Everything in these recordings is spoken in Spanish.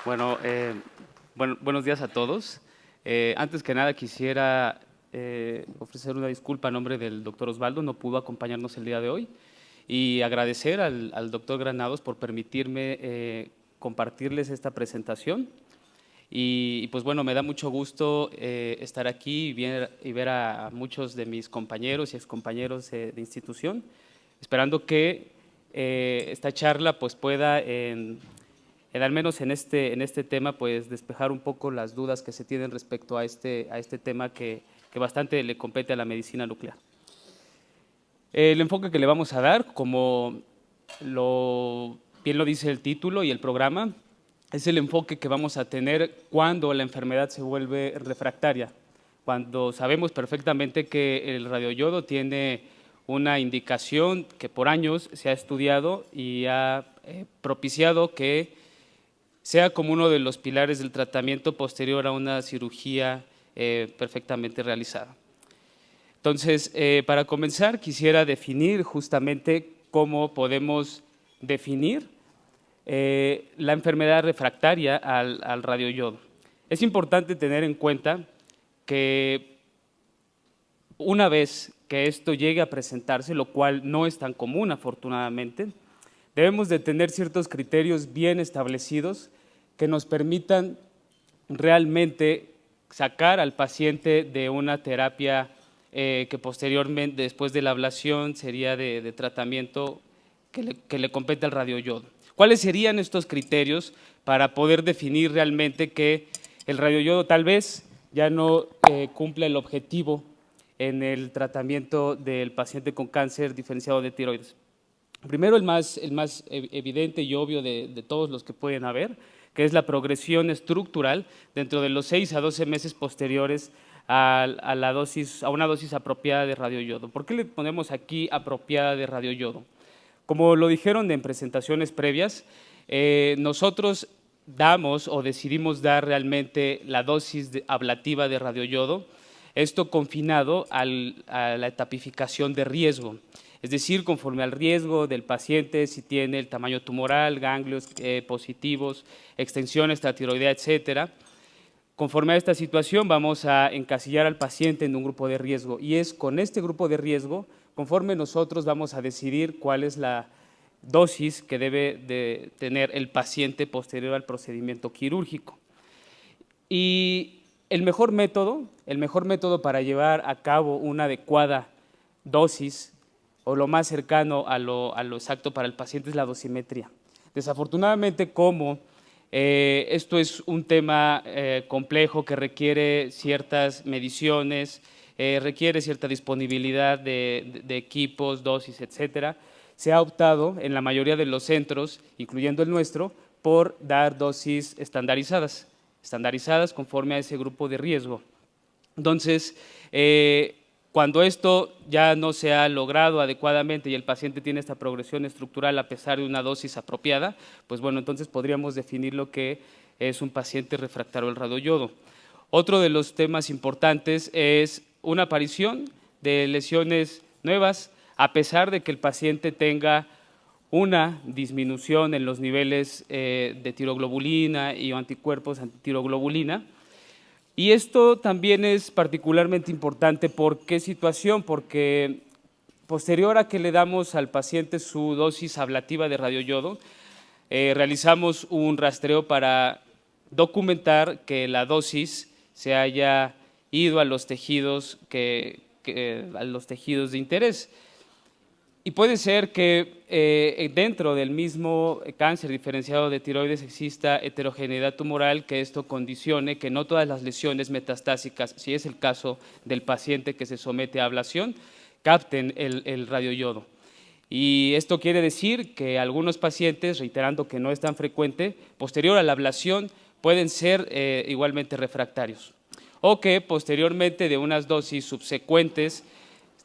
Bueno, buenos días a todos. Antes que nada quisiera ofrecer una disculpa a nombre del doctor Osvaldo, no pudo acompañarnos el día de hoy, y agradecer al doctor Granados por permitirme compartirles esta presentación. Y pues bueno, me da mucho gusto estar aquí y ver a muchos de mis compañeros y excompañeros de institución, esperando que esta charla pues pueda al menos en este tema, pues despejar un poco las dudas que se tienen respecto a este tema que bastante le compete a la medicina nuclear. El enfoque que le vamos a dar, como bien lo dice el título y el programa, es el enfoque que vamos a tener cuando la enfermedad se vuelve refractaria, cuando sabemos perfectamente que el radioyodo tiene una indicación que por años se ha estudiado y ha propiciado que sea como uno de los pilares del tratamiento posterior a una cirugía perfectamente realizada. Entonces, para comenzar, quisiera definir justamente cómo podemos definir la enfermedad refractaria al radioyodo. Es importante tener en cuenta que una vez que esto llegue a presentarse, lo cual no es tan común afortunadamente, debemos de tener ciertos criterios bien establecidos que nos permitan realmente sacar al paciente de una terapia que posteriormente, después de la ablación, sería de tratamiento que le compete al radioyodo. ¿Cuáles serían estos criterios para poder definir realmente que el radioyodo tal vez ya no cumple el objetivo en el tratamiento del paciente con cáncer diferenciado de tiroides? Primero, el más evidente y obvio de todos los que pueden haber, que es la progresión estructural dentro de los 6 a 12 meses posteriores a una dosis apropiada de radioyodo. ¿Por qué le ponemos aquí apropiada de radioyodo? Como lo dijeron en presentaciones previas, nosotros damos o decidimos dar realmente la dosis ablativa de radioyodo, esto confinado a la etapificación de riesgo. Es decir, conforme al riesgo del paciente, si tiene el tamaño tumoral, ganglios positivos, extensión extratiroidea, etcétera. Conforme a esta situación, vamos a encasillar al paciente en un grupo de riesgo, y es con este grupo de riesgo, conforme nosotros vamos a decidir cuál es la dosis que debe de tener el paciente posterior al procedimiento quirúrgico. Y el mejor método para llevar a cabo una adecuada dosis o lo más cercano a lo exacto para el paciente es la dosimetría. Desafortunadamente, como esto es un tema complejo que requiere ciertas mediciones, requiere cierta disponibilidad de equipos, dosis, etcétera, se ha optado en la mayoría de los centros, incluyendo el nuestro, por dar dosis estandarizadas conforme a ese grupo de riesgo. Entonces, cuando esto ya no se ha logrado adecuadamente y el paciente tiene esta progresión estructural a pesar de una dosis apropiada, pues bueno, entonces podríamos definir lo que es un paciente refractario al radioyodo. Otro de los temas importantes es una aparición de lesiones nuevas, a pesar de que el paciente tenga una disminución en los niveles de tiroglobulina y anticuerpos antitiroglobulina. Y esto también es particularmente importante. ¿Por qué situación? Porque posterior a que le damos al paciente su dosis ablativa de radioyodo, realizamos un rastreo para documentar que la dosis se haya ido a los tejidos, a los tejidos de interés. Y puede ser que dentro del mismo cáncer diferenciado de tiroides exista heterogeneidad tumoral, que esto condicione que no todas las lesiones metastásicas, si es el caso del paciente que se somete a ablación, capten el radioyodo. Y esto quiere decir que algunos pacientes, reiterando que no es tan frecuente, posterior a la ablación pueden ser igualmente refractarios, o que posteriormente de unas dosis subsecuentes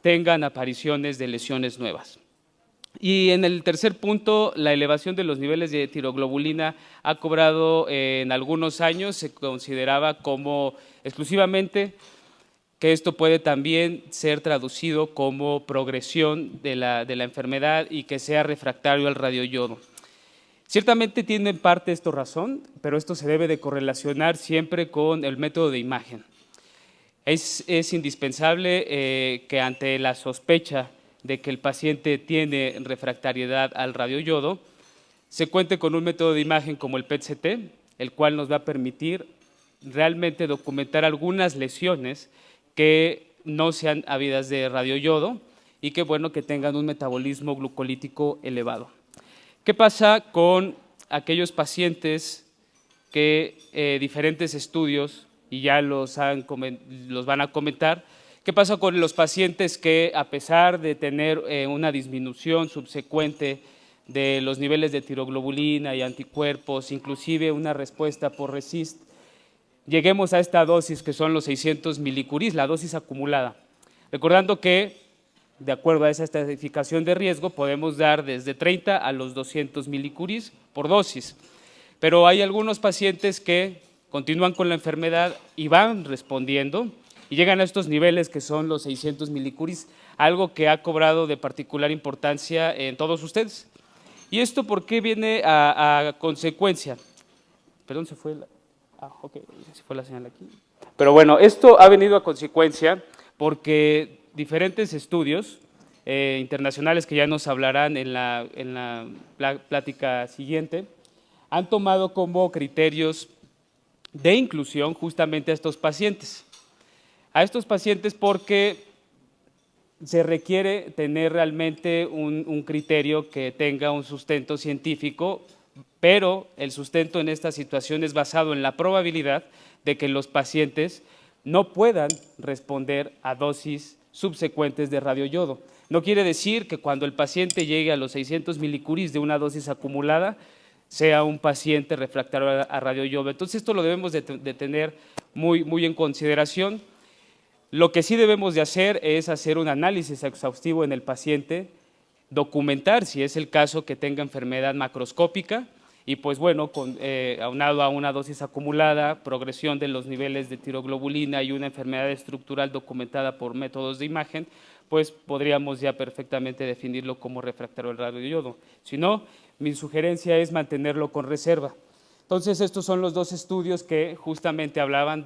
tengan apariciones de lesiones nuevas. Y en el tercer punto, la elevación de los niveles de tiroglobulina ha cobrado en algunos años, se consideraba como exclusivamente que esto puede también ser traducido como progresión de la enfermedad y que sea refractario al radioyodo. Ciertamente tiene en parte esto razón, pero esto se debe de correlacionar siempre con el método de imagen. Es indispensable que ante la sospecha de que el paciente tiene refractariedad al radioyodo, se cuente con un método de imagen como el PET-CT, el cual nos va a permitir realmente documentar algunas lesiones que no sean habidas de radioyodo y que, bueno, que tengan un metabolismo glucolítico elevado. ¿Qué pasa con aquellos pacientes que diferentes estudios, y ya los van a comentar, qué pasa con los pacientes que, a pesar de tener una disminución subsecuente de los niveles de tiroglobulina y anticuerpos, inclusive una respuesta por RECIST, lleguemos a esta dosis que son los 600 milicuris, la dosis acumulada? Recordando que, de acuerdo a esa estratificación de riesgo, podemos dar desde 30 a los 200 milicuris por dosis. Pero hay algunos pacientes que continúan con la enfermedad y van respondiendo y llegan a estos niveles que son los 600 milicuris, algo que ha cobrado de particular importancia en todos ustedes. ¿Y esto por qué viene a consecuencia? Perdón, se fue la señal aquí. Pero bueno, esto ha venido a consecuencia porque diferentes estudios internacionales que ya nos hablarán en la plática siguiente han tomado como criterios de inclusión justamente a estos pacientes. A estos pacientes porque se requiere tener realmente un criterio que tenga un sustento científico, pero el sustento en esta situación es basado en la probabilidad de que los pacientes no puedan responder a dosis subsecuentes de radioyodo. No quiere decir que cuando el paciente llegue a los 600 milicuris de una dosis acumulada sea un paciente refractario a radioyodo. Entonces esto lo debemos de tener muy en consideración. Lo que sí debemos de hacer es hacer un análisis exhaustivo en el paciente, documentar si es el caso que tenga enfermedad macroscópica y pues bueno, aunado a una dosis acumulada, progresión de los niveles de tiroglobulina y una enfermedad estructural documentada por métodos de imagen, pues podríamos ya perfectamente definirlo como refractario al radioyodo. Si no, mi sugerencia es mantenerlo con reserva. Entonces, estos son los dos estudios que justamente hablan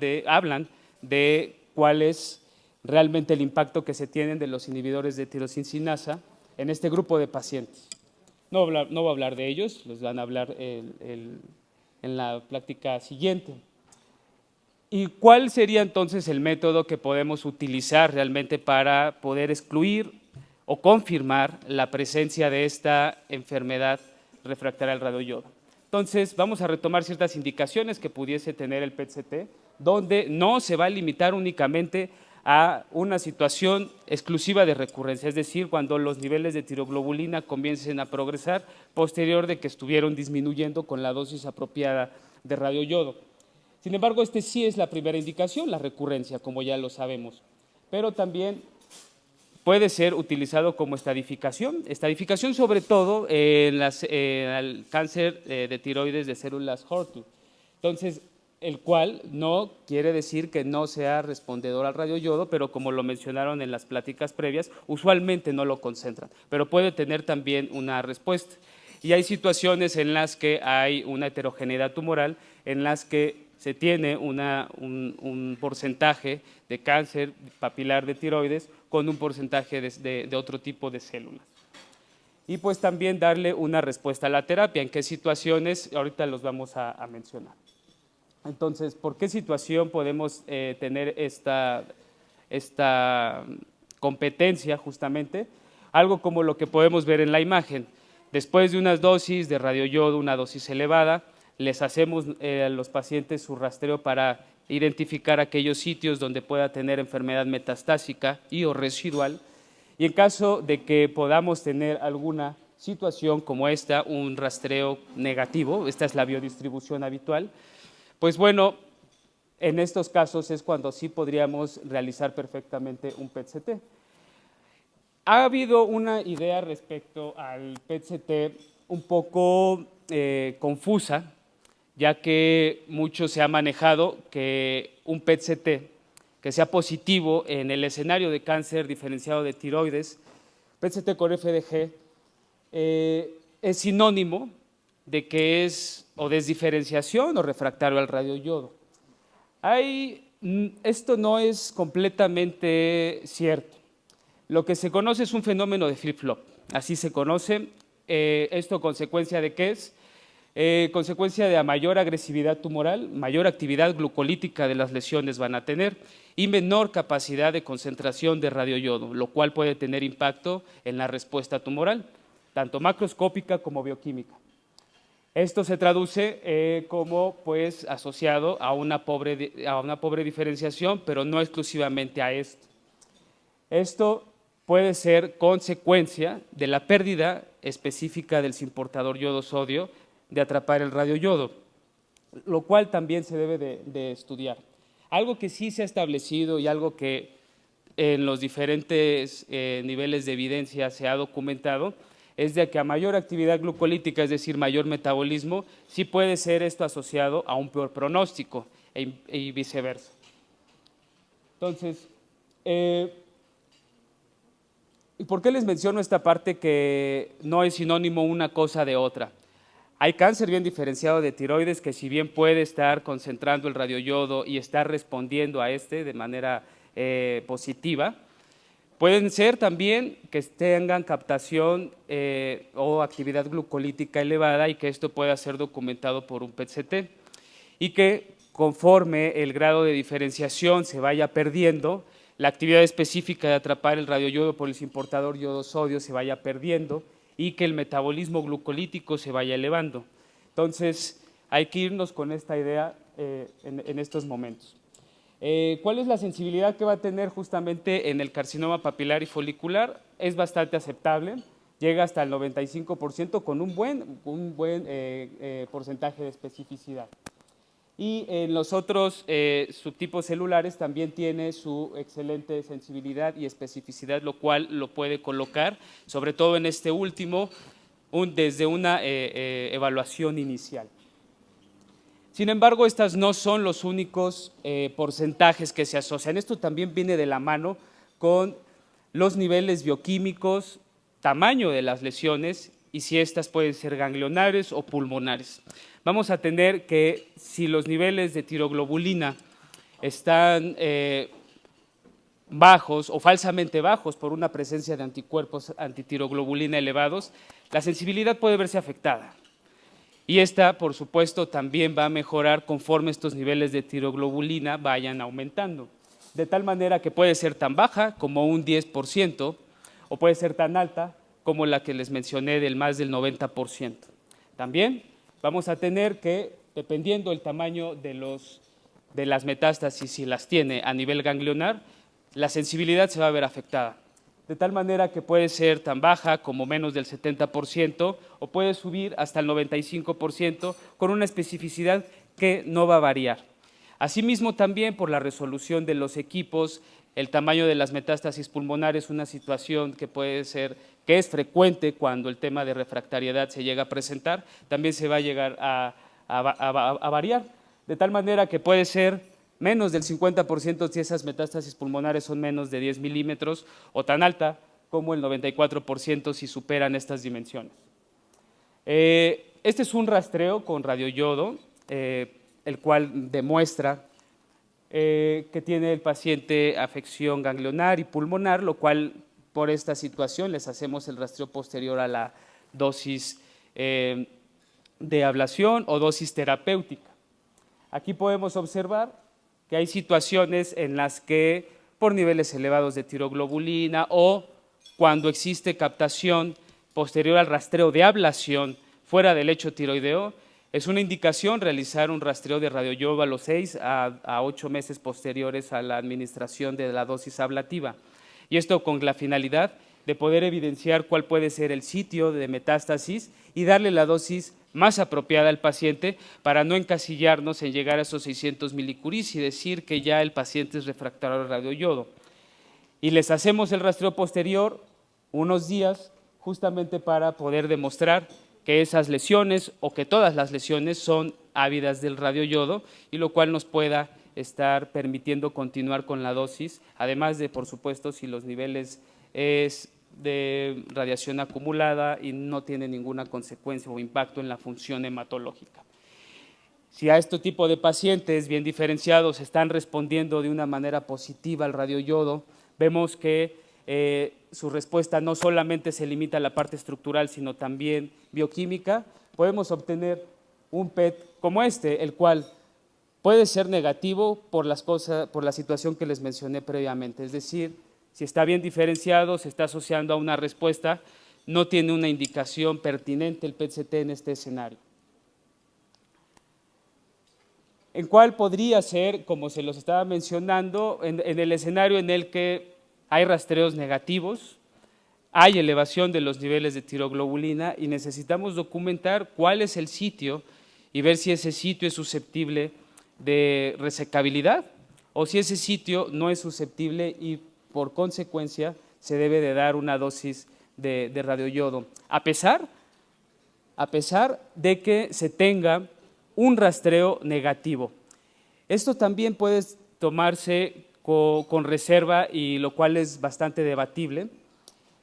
de cuál es realmente el impacto que se tienen de los inhibidores de tirosincinasa en este grupo de pacientes. No voy a hablar de ellos, los van a hablar en la plática siguiente. ¿Y cuál sería entonces el método que podemos utilizar realmente para poder excluir o confirmar la presencia de esta enfermedad refractaria al radioyodo? Entonces, vamos a retomar ciertas indicaciones que pudiese tener el PET-CT, donde no se va a limitar únicamente a una situación exclusiva de recurrencia, es decir, cuando los niveles de tiroglobulina comiencen a progresar posterior de que estuvieron disminuyendo con la dosis apropiada de radioyodo. Sin embargo, sí es la primera indicación, la recurrencia, como ya lo sabemos, pero también puede ser utilizado como estadificación sobre todo en el cáncer de tiroides de células HER2. Entonces, el cual no quiere decir que no sea respondedor al radioyodo, pero como lo mencionaron en las pláticas previas, usualmente no lo concentran, pero puede tener también una respuesta. Y hay situaciones en las que hay una heterogeneidad tumoral, en las que se tiene un porcentaje de cáncer papilar de tiroides con un porcentaje de otro tipo de células. Y pues también darle una respuesta a la terapia, en qué situaciones, ahorita los vamos a mencionar. Entonces, ¿por qué situación podemos tener esta competencia justamente? Algo como lo que podemos ver en la imagen. Después de unas dosis de radioyodo, una dosis elevada, les hacemos a los pacientes su rastreo para identificar aquellos sitios donde pueda tener enfermedad metastásica y o residual. Y en caso de que podamos tener alguna situación como esta, un rastreo negativo, esta es la biodistribución habitual, pues bueno, en estos casos es cuando sí podríamos realizar perfectamente un PET-CT. Ha habido una idea respecto al PET-CT un poco confusa, ya que mucho se ha manejado que un PET-CT que sea positivo en el escenario de cáncer diferenciado de tiroides, PET-CT con FDG, es sinónimo de que es o desdiferenciación o refractario al radioyodo. Esto no es completamente cierto. Lo que se conoce es un fenómeno de flip-flop, así se conoce. ¿Esto consecuencia de qué es? Consecuencia de a mayor agresividad tumoral, mayor actividad glucolítica de las lesiones van a tener y menor capacidad de concentración de radioyodo, lo cual puede tener impacto en la respuesta tumoral, tanto macroscópica como bioquímica. Esto se traduce como pues, asociado a una pobre diferenciación, pero no exclusivamente a esto. Esto puede ser consecuencia de la pérdida específica del simportador yodo-sodio de atrapar el radioyodo, lo cual también se debe de estudiar. Algo que sí se ha establecido y algo que en los diferentes niveles de evidencia se ha documentado es de que a mayor actividad glucolítica, es decir, mayor metabolismo, sí puede ser esto asociado a un peor pronóstico y viceversa. Entonces, ¿y por qué les menciono esta parte que no es sinónimo una cosa de otra? Hay cáncer bien diferenciado de tiroides que si bien puede estar concentrando el radioyodo y estar respondiendo a este de manera positiva, pueden ser también que tengan captación o actividad glucolítica elevada y que esto pueda ser documentado por un PET-CT y que conforme el grado de diferenciación se vaya perdiendo, la actividad específica de atrapar el radioyodo por el simportador yodo-sodio se vaya perdiendo y que el metabolismo glucolítico se vaya elevando. Entonces, hay que irnos con esta idea en estos momentos. ¿Cuál es la sensibilidad que va a tener justamente en el carcinoma papilar y folicular? Es bastante aceptable, llega hasta el 95% con un buen porcentaje de especificidad. Y en los otros subtipos celulares también tiene su excelente sensibilidad y especificidad, lo cual lo puede colocar, sobre todo en este último, desde una evaluación inicial. Sin embargo, estas no son los únicos porcentajes que se asocian. Esto también viene de la mano con los niveles bioquímicos, tamaño de las lesiones y si estas pueden ser ganglionares o pulmonares. Vamos a tener que si los niveles de tiroglobulina están bajos o falsamente bajos por una presencia de anticuerpos antitiroglobulina elevados, la sensibilidad puede verse afectada. Y esta, por supuesto, también va a mejorar conforme estos niveles de tiroglobulina vayan aumentando. De tal manera que puede ser tan baja como un 10% o puede ser tan alta como la que les mencioné del más del 90%. También vamos a tener que, dependiendo del tamaño de las metástasis, si las tiene a nivel ganglionar, la sensibilidad se va a ver afectada. De tal manera que puede ser tan baja como menos del 70% o puede subir hasta el 95% con una especificidad que no va a variar. Asimismo, también por la resolución de los equipos, el tamaño de las metástasis pulmonares es una situación que puede ser, que es frecuente cuando el tema de refractariedad se llega a presentar, también se va a llegar a variar, de tal manera que puede ser menos del 50% si esas metástasis pulmonares son menos de 10 milímetros o tan alta como el 94% si superan estas dimensiones. Este es un rastreo con radioyodo, el cual demuestra que tiene el paciente afección ganglionar y pulmonar, lo cual por esta situación les hacemos el rastreo posterior a la dosis de ablación o dosis terapéutica. Aquí podemos observar que hay situaciones en las que por niveles elevados de tiroglobulina o cuando existe captación posterior al rastreo de ablación fuera del lecho tiroideo, es una indicación realizar un rastreo de radioyodo a los 6 a 8 meses posteriores a la administración de la dosis ablativa. Y esto con la finalidad de poder evidenciar cuál puede ser el sitio de metástasis y darle la dosis más apropiada al paciente para no encasillarnos en llegar a esos 600 milicuris y decir que ya el paciente es refractario al radioyodo. Y les hacemos el rastreo posterior unos días justamente para poder demostrar que esas lesiones o que todas las lesiones son ávidas del radioyodo y lo cual nos pueda estar permitiendo continuar con la dosis, además de, por supuesto, si los niveles de radiación acumulada y no tiene ninguna consecuencia o impacto en la función hematológica. Si a este tipo de pacientes bien diferenciados están respondiendo de una manera positiva al radioyodo, vemos que su respuesta no solamente se limita a la parte estructural, sino también bioquímica. Podemos obtener un PET como este, el cual puede ser negativo por la situación que les mencioné previamente, es decir, si está bien diferenciado, se está asociando a una respuesta, no tiene una indicación pertinente el PET-CT en este escenario. ¿En cuál podría ser, como se los estaba mencionando, en el escenario en el que hay rastreos negativos, hay elevación de los niveles de tiroglobulina y necesitamos documentar cuál es el sitio y ver si ese sitio es susceptible de resecabilidad o si ese sitio no es susceptible y por consecuencia se debe de dar una dosis de radioyodo, a pesar de que se tenga un rastreo negativo. Esto también puede tomarse con reserva y lo cual es bastante debatible.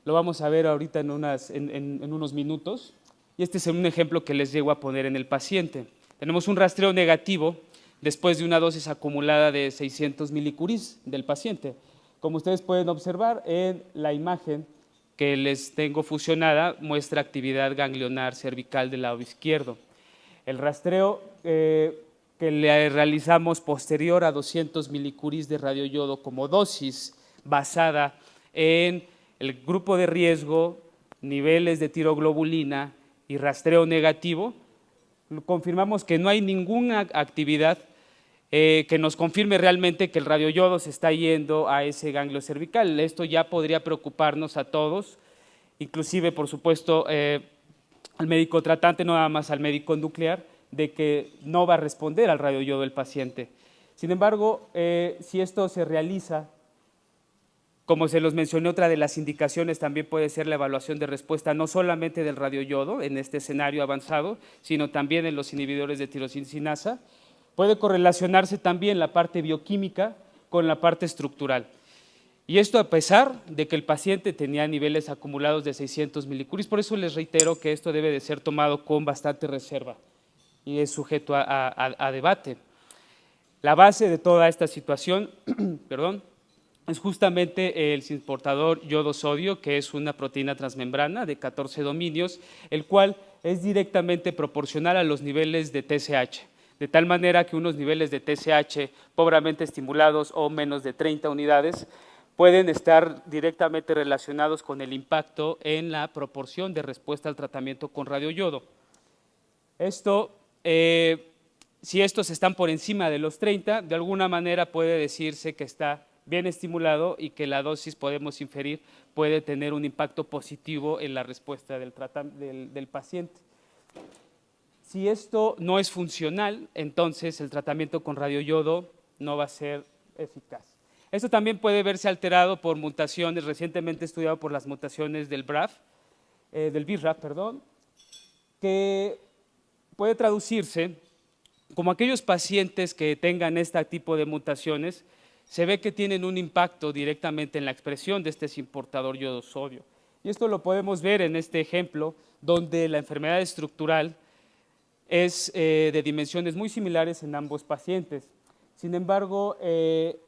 Lo vamos a ver ahorita en unos minutos. Y este es un ejemplo que les llego a poner en el paciente. Tenemos un rastreo negativo después de una dosis acumulada de 600 milicuris del paciente. Como ustedes pueden observar en la imagen que les tengo fusionada, muestra actividad ganglionar cervical del lado izquierdo. El rastreo que le realizamos posterior a 200 milicuris de radioyodo como dosis basada en el grupo de riesgo, niveles de tiroglobulina y rastreo negativo, confirmamos que no hay ninguna actividad que nos confirme realmente que el radioyodo se está yendo a ese ganglio cervical. Esto ya podría preocuparnos a todos, inclusive, por supuesto, al médico tratante, no nada más al médico nuclear, de que no va a responder al radioyodo el paciente. Sin embargo, si esto se realiza, como se los mencioné, otra de las indicaciones también puede ser la evaluación de respuesta no solamente del radioyodo en este escenario avanzado, sino también en los inhibidores de tirosina. Puede correlacionarse también la parte bioquímica con la parte estructural. Y esto a pesar de que el paciente tenía niveles acumulados de 600 milicuris, por eso les reitero que esto debe de ser tomado con bastante reserva y es sujeto a debate. La base de toda esta situación es justamente el transportador yodo-sodio, que es una proteína transmembrana de 14 dominios, el cual es directamente proporcional a los niveles de TSH, de tal manera que unos niveles de TSH pobremente estimulados o menos de 30 unidades pueden estar directamente relacionados con el impacto en la proporción de respuesta al tratamiento con radioyodo. Si estos están por encima de los 30, de alguna manera puede decirse que está bien estimulado y que la dosis, podemos inferir, puede tener un impacto positivo en la respuesta del paciente. Si esto no es funcional, entonces el tratamiento con radioyodo no va a ser eficaz. Esto también puede verse alterado por mutaciones, recientemente estudiado por las mutaciones del BRAF, que puede traducirse como aquellos pacientes que tengan este tipo de mutaciones, se ve que tienen un impacto directamente en la expresión de este transportador yodo-sodio. Y esto lo podemos ver en este ejemplo, donde la enfermedad estructural es de dimensiones muy similares en ambos pacientes. Sin embargo,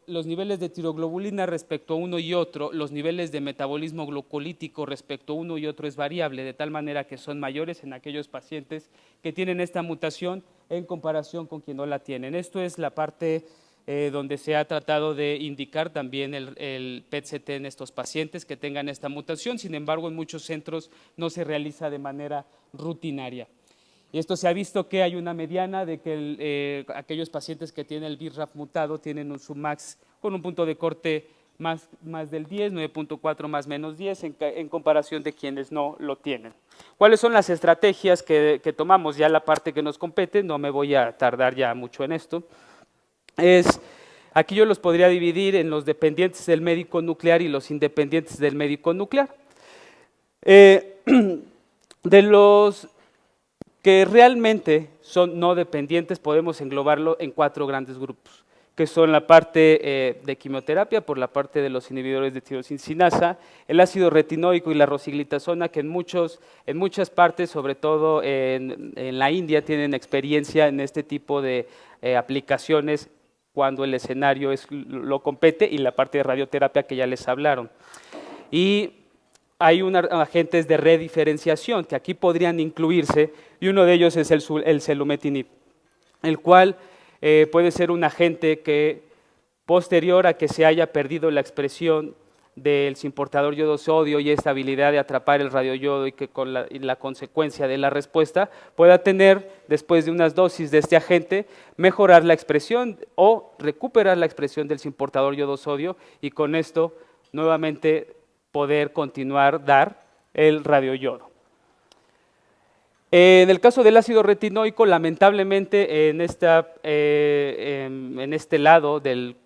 los niveles de tiroglobulina respecto a uno y otro, los niveles de metabolismo glucolítico respecto a uno y otro es variable, de tal manera que son mayores en aquellos pacientes que tienen esta mutación en comparación con quien no la tienen. Esto es la parte donde se ha tratado de indicar también el PET-CT en estos pacientes que tengan esta mutación. Sin embargo, en muchos centros no se realiza de manera rutinaria. Y esto se ha visto que hay una mediana de que aquellos pacientes que tienen el BRAF mutado tienen un Sumax con un punto de corte más del 10, 9.4 más menos 10 en comparación de quienes no lo tienen. ¿Cuáles son las estrategias que tomamos? Ya la parte que nos compete, no me voy a tardar ya mucho en esto. Aquí yo los podría dividir en los dependientes del médico nuclear y los independientes del médico nuclear. De los que realmente son no dependientes podemos englobarlo en 4 grandes grupos, que son la parte de quimioterapia por la parte de los inhibidores de tirosina, el ácido retinoico y la rosiglitazona, que en muchas partes, sobre todo en la India, tienen experiencia en este tipo de aplicaciones cuando el escenario lo compete, y la parte de radioterapia que ya les hablaron. Y hay agentes de rediferenciación que aquí podrían incluirse, y uno de ellos es el selumetinib, el cual puede ser un agente que, posterior a que se haya perdido la expresión del simportador yodo-sodio y esta habilidad de atrapar el radioyodo, y que con la consecuencia de la respuesta pueda tener, después de unas dosis de este agente, mejorar la expresión o recuperar la expresión del simportador yodo-sodio, y con esto nuevamente poder continuar dar el radioyodo. En el caso del ácido retinoico, lamentablemente en este lado del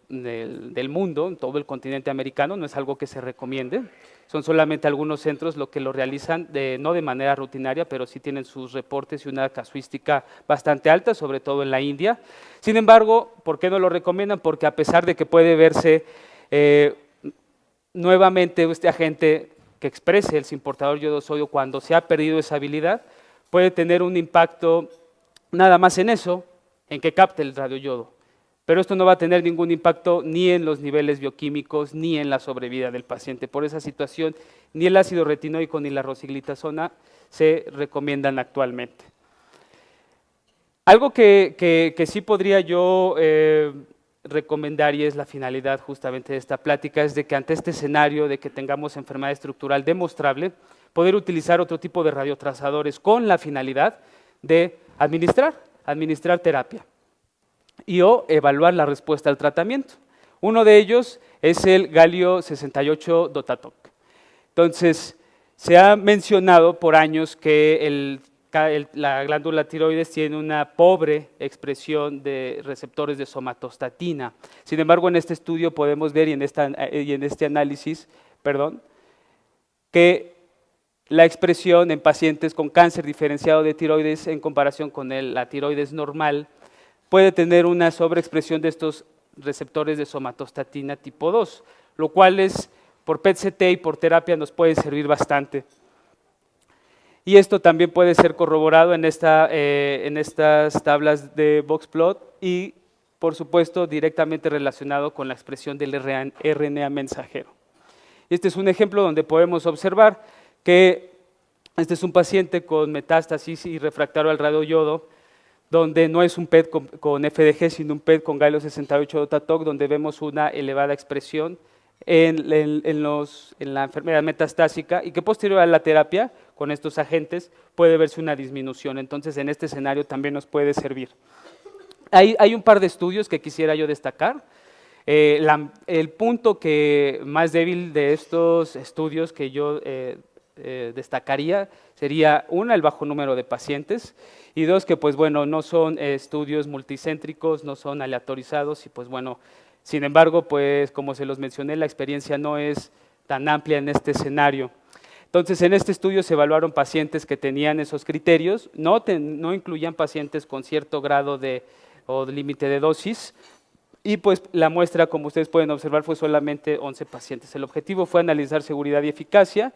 mundo, en todo el continente americano, no es algo que se recomiende. Son solamente algunos centros los que lo realizan, no de manera rutinaria, pero sí tienen sus reportes y una casuística bastante alta, sobre todo en la India. Sin embargo, ¿por qué no lo recomiendan? Porque a pesar de que puede verse nuevamente este agente que exprese el simportador yodo-sodio cuando se ha perdido esa habilidad, puede tener un impacto nada más en eso, en que capte el radioyodo. Pero esto no va a tener ningún impacto ni en los niveles bioquímicos ni en la sobrevida del paciente. Por esa situación, ni el ácido retinoico ni la rosiglitazona se recomiendan actualmente. Algo que sí podría yo recomendar, y es la finalidad justamente de esta plática, es de que ante este escenario de que tengamos enfermedad estructural demostrable, poder utilizar otro tipo de radiotrazadores con la finalidad de administrar terapia y o evaluar la respuesta al tratamiento. Uno de ellos es el galio 68 Dotatoc. Entonces, se ha mencionado por años que la glándula tiroides tiene una pobre expresión de receptores de somatostatina. Sin embargo, en este estudio podemos ver, y en este análisis, que la expresión en pacientes con cáncer diferenciado de tiroides en comparación con la tiroides normal puede tener una sobreexpresión de estos receptores de somatostatina tipo 2, lo cual por PET-CT y por terapia nos puede servir bastante. Y esto también puede ser corroborado en estas tablas de boxplot y, por supuesto, directamente relacionado con la expresión del RNA mensajero. Este es un ejemplo donde podemos observar que este es un paciente con metástasis y refractario al radioyodo, donde no es un PET con FDG, sino un PET con galio 68 Dotatoc, donde vemos una elevada expresión en la enfermedad metastásica, y que posterior a la terapia con estos agentes puede verse una disminución. Entonces, en este escenario también nos puede servir. Hay un par de estudios que quisiera yo destacar. El punto más débil de estos estudios que yo destacaría sería, una, el bajo número de pacientes, y dos, que pues bueno, no son estudios multicéntricos, no son aleatorizados, y pues bueno, sin embargo, pues como se los mencioné, la experiencia no es tan amplia en este escenario. Entonces, en este estudio se evaluaron pacientes que tenían esos criterios, no incluían pacientes con cierto grado o límite de dosis, y pues la muestra, como ustedes pueden observar, fue solamente 11 pacientes. El objetivo fue analizar seguridad y eficacia,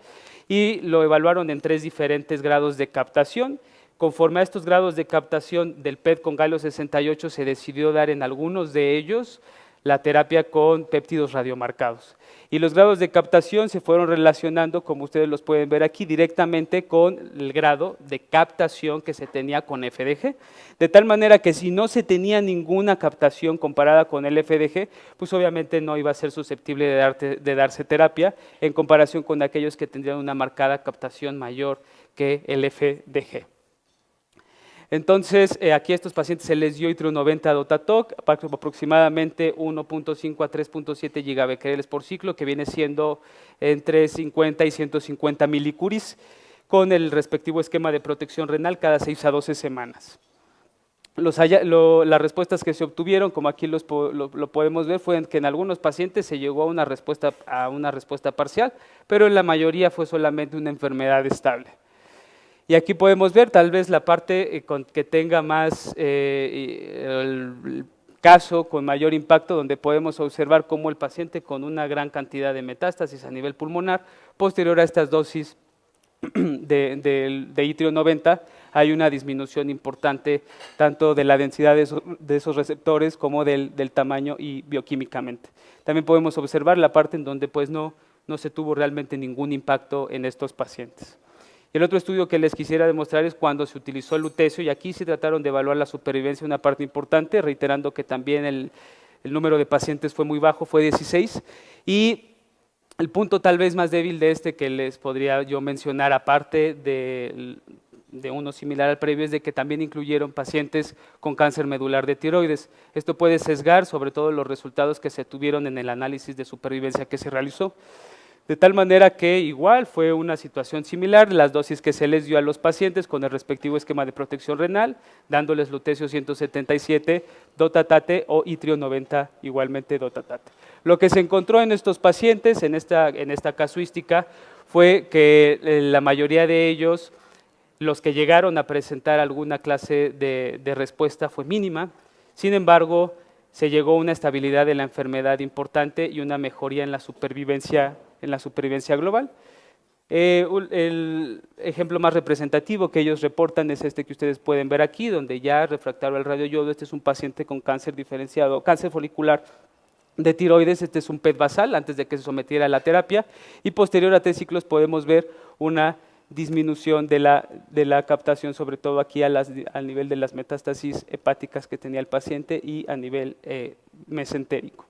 y lo evaluaron en 3 diferentes grados de captación. Conforme a estos grados de captación del PET con galio 68, se decidió dar en algunos de ellos la terapia con péptidos radiomarcados. Y los grados de captación se fueron relacionando, como ustedes los pueden ver aquí, directamente con el grado de captación que se tenía con FDG, de tal manera que si no se tenía ninguna captación comparada con el FDG, pues obviamente no iba a ser susceptible de darse terapia en comparación con aquellos que tendrían una marcada captación mayor que el FDG. Entonces, aquí a estos pacientes se les dio Itrio 90 Dotatoc, aproximadamente 1.5 a 3.7 gigabecquereles por ciclo, que viene siendo entre 50 y 150 milicuris, con el respectivo esquema de protección renal cada 6 a 12 semanas. Las respuestas que se obtuvieron, como aquí lo podemos ver, fue que en algunos pacientes se llegó a una respuesta parcial, pero en la mayoría fue solamente una enfermedad estable. Y aquí podemos ver tal vez la parte que tenga más caso con mayor impacto, donde podemos observar cómo el paciente con una gran cantidad de metástasis a nivel pulmonar, posterior a estas dosis de itrio 90, hay una disminución importante tanto de la densidad de esos receptores como del tamaño y bioquímicamente. También podemos observar la parte en donde pues no se tuvo realmente ningún impacto en estos pacientes. El otro estudio que les quisiera demostrar es cuando se utilizó el lutecio, y aquí se trataron de evaluar la supervivencia, una parte importante, reiterando que también el número de pacientes fue muy bajo, fue 16, y el punto tal vez más débil de este que les podría yo mencionar, aparte de uno similar al previo, es de que también incluyeron pacientes con cáncer medular de tiroides. Esto puede sesgar sobre todo los resultados que se tuvieron en el análisis de supervivencia que se realizó. De tal manera que igual fue una situación similar, las dosis que se les dio a los pacientes con el respectivo esquema de protección renal, dándoles lutecio 177, dotatate o itrio 90, igualmente dotatate. Lo que se encontró en estos pacientes, en esta casuística, fue que la mayoría de ellos, los que llegaron a presentar alguna clase de respuesta fue mínima. Sin embargo, se llegó a una estabilidad de la enfermedad importante y una mejoría en la supervivencia global. El ejemplo más representativo que ellos reportan es este que ustedes pueden ver aquí, donde ya refractario al radioyodo. Este es un paciente con cáncer diferenciado, cáncer folicular de tiroides. Este es un PET basal antes de que se sometiera a la terapia, y posterior a 3 ciclos podemos ver una disminución de la captación, sobre todo aquí al nivel de las metástasis hepáticas que tenía el paciente y a nivel mesentérico.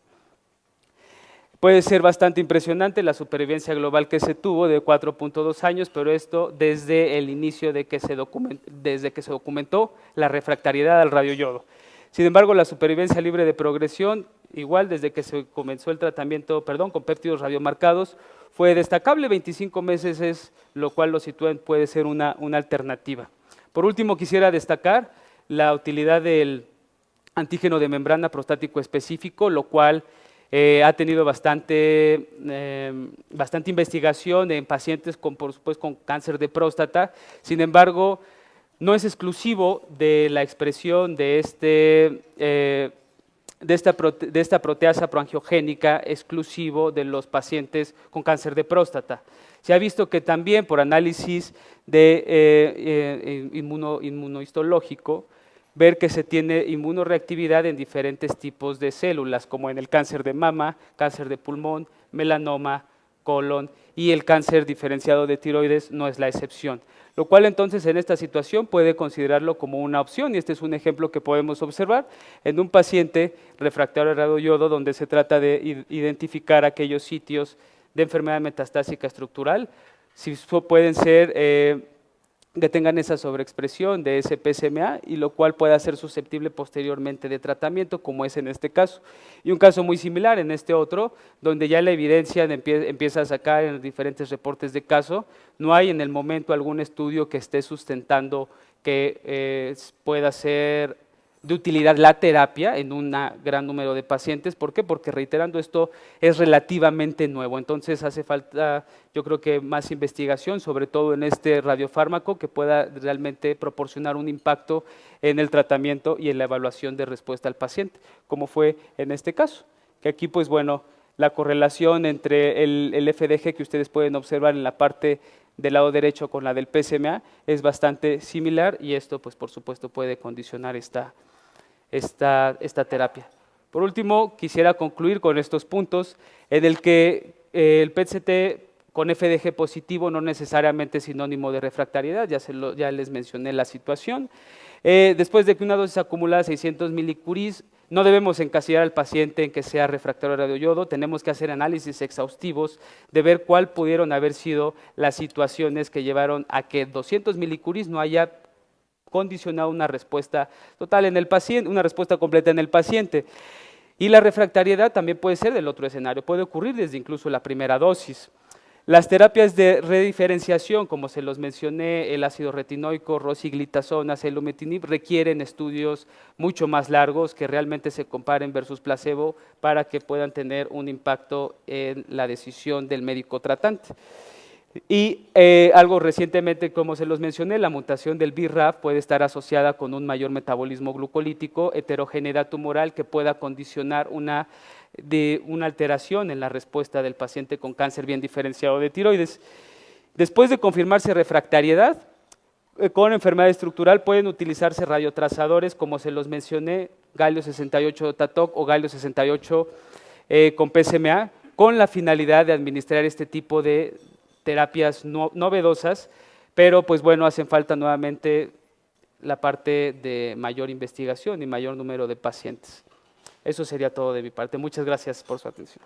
Puede ser bastante impresionante la supervivencia global que se tuvo de 4.2 años, pero esto desde el inicio desde que se documentó la refractariedad al radioyodo. Sin embargo, la supervivencia libre de progresión, igual desde que se comenzó el tratamiento, con péptidos radiomarcados, fue destacable. 25 meses es lo cual lo sitúa, puede ser una alternativa. Por último, quisiera destacar la utilidad del antígeno de membrana prostático específico, lo cual ha tenido bastante investigación en pacientes por supuesto, con cáncer de próstata. Sin embargo, no es exclusivo de la expresión de esta proteasa proangiogénica, exclusivo de los pacientes con cáncer de próstata. Se ha visto que también por análisis de inmunohistológico, ver que se tiene inmunoreactividad en diferentes tipos de células, como en el cáncer de mama, cáncer de pulmón, melanoma, colon, y el cáncer diferenciado de tiroides no es la excepción. Lo cual entonces en esta situación puede considerarlo como una opción, y este es un ejemplo que podemos observar en un paciente refractario al radioyodo, donde se trata de identificar aquellos sitios de enfermedad metastásica estructural, si pueden ser que tengan esa sobreexpresión de ese PSMA, y lo cual pueda ser susceptible posteriormente de tratamiento, como es en este caso. Y un caso muy similar en este otro, donde ya la evidencia empieza a sacar en diferentes reportes de caso, no hay en el momento algún estudio que esté sustentando que pueda ser de utilidad la terapia en un gran número de pacientes. ¿Por qué? Porque reiterando, esto es relativamente nuevo, entonces hace falta, yo creo que más investigación, sobre todo en este radiofármaco, que pueda realmente proporcionar un impacto en el tratamiento y en la evaluación de respuesta al paciente, como fue en este caso, que aquí pues bueno, la correlación entre el FDG que ustedes pueden observar en la parte del lado derecho con la del PSMA es bastante similar, y esto pues por supuesto puede condicionar esta terapia. Por último, quisiera concluir con estos puntos en el que el PET-CT con FDG positivo no necesariamente es sinónimo de refractariedad, ya les mencioné la situación. Después de que una dosis acumulada de 600 milicuris, no debemos encasillar al paciente en que sea refractario al radioyodo, tenemos que hacer análisis exhaustivos de ver cuál pudieron haber sido las situaciones que llevaron a que 200 milicuris no haya condicionado una respuesta total en el paciente, una respuesta completa en el paciente. Y la refractariedad también puede ser del otro escenario, puede ocurrir desde incluso la primera dosis. Las terapias de rediferenciación, como se los mencioné, el ácido retinoico, rosiglitazona, selumetinib, requieren estudios mucho más largos que realmente se comparen versus placebo para que puedan tener un impacto en la decisión del médico tratante. Y algo recientemente, como se los mencioné, la mutación del BRAF puede estar asociada con un mayor metabolismo glucolítico, heterogeneidad tumoral que pueda condicionar una alteración en la respuesta del paciente con cáncer bien diferenciado de tiroides. Después de confirmarse refractariedad, con enfermedad estructural pueden utilizarse radiotrazadores, como se los mencioné, galio 68 TATOC o galio 68 con PSMA, con la finalidad de administrar este tipo de terapias novedosas, pero pues bueno, hacen falta nuevamente la parte de mayor investigación y mayor número de pacientes. Eso sería todo de mi parte. Muchas gracias por su atención.